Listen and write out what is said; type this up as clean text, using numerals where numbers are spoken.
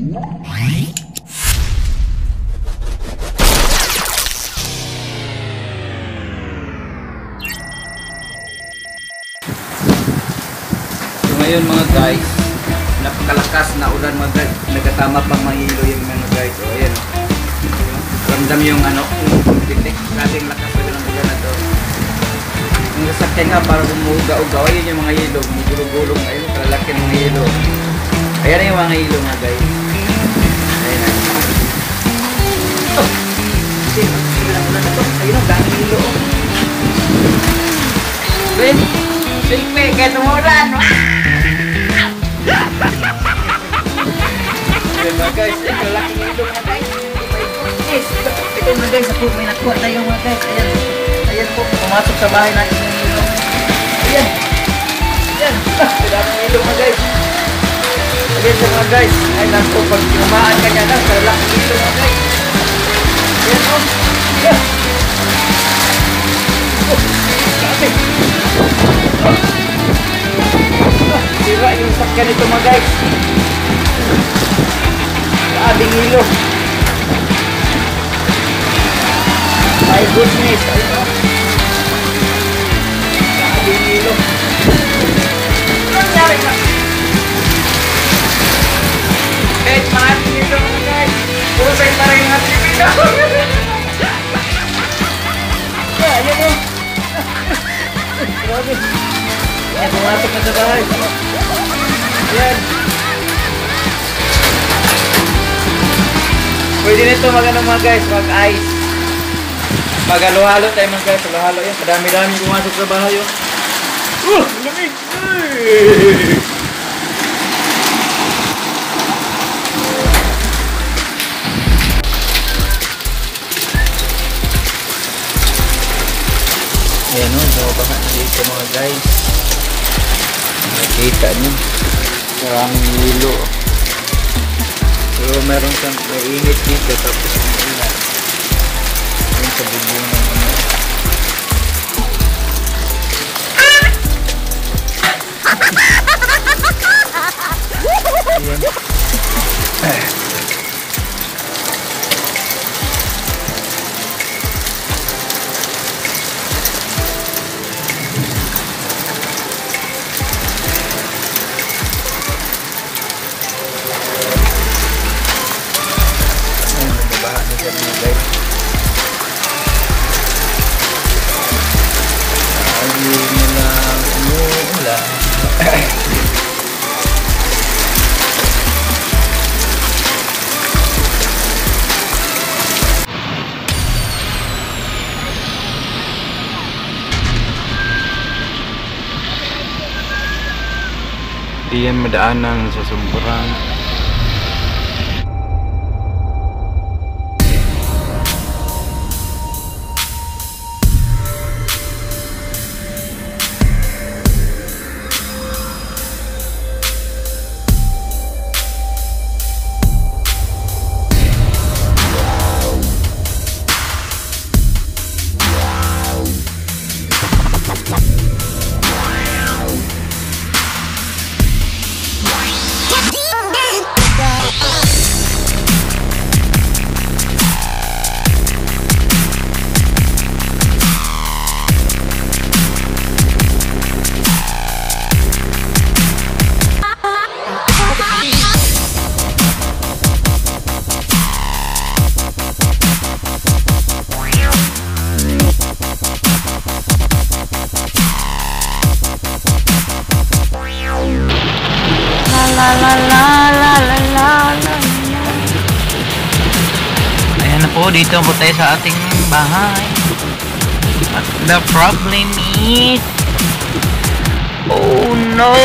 Ngayon mga guys, napakalakas na ulan mga guys, nagkatama pang mahilo yung mga guys. So ayan, ramdam yung tinik nating lakas na ng ulan na to. Yung sasakyan nga para umuga-uga, ayun yung mga hilo, gumugulong-gulong, ayun kalalaki ng mga hilo. Ayan na yung mga hilo mga guys. Ayan na. Oh! Ulan na to, ayun ang daming hilo. Ben, silpe, kaya tumulan. Mga guys, kalaking hilo mga guys. Yes, ito mga guys, ako may nakuha tayo mga guys. Ayan, ayan po, pumasok sa bahay natin yung hilo. Ayan, ayan, kailangan hilo mga guys. Ayan sa mga guys, ay naku, pag tinamaan ka niya na, kalaking hilo mga guys. Ayan o, ayan. Oh, sabi. Sira yung sakyan ito mga guys. Ating hilo. My goodness. Ayun o. Ating hilo. Ano nangyari na? Guys, mga ating hilo mga guys. Puro tayo parang yung ating hilo. Ayan o. Grabe. Ayan, pumasok na sa bahay. Ayan. Pwede nito mga guys, mag-ice. Mag-halo-halo tayo mga guys, halo-halo yan. Padami-dami pumasok sa bahay yun. Lamig! Ayan o, baha na dito mga guys. Nakita nyo. Maraming hilo. So meron siyang mainit dito tapos ang ulan. Ayun sa bubong ng Ayan. Di yan madaanan sa sobrang Ayan na po, dito po tayo sa ating bahay. But the problem is, oh no!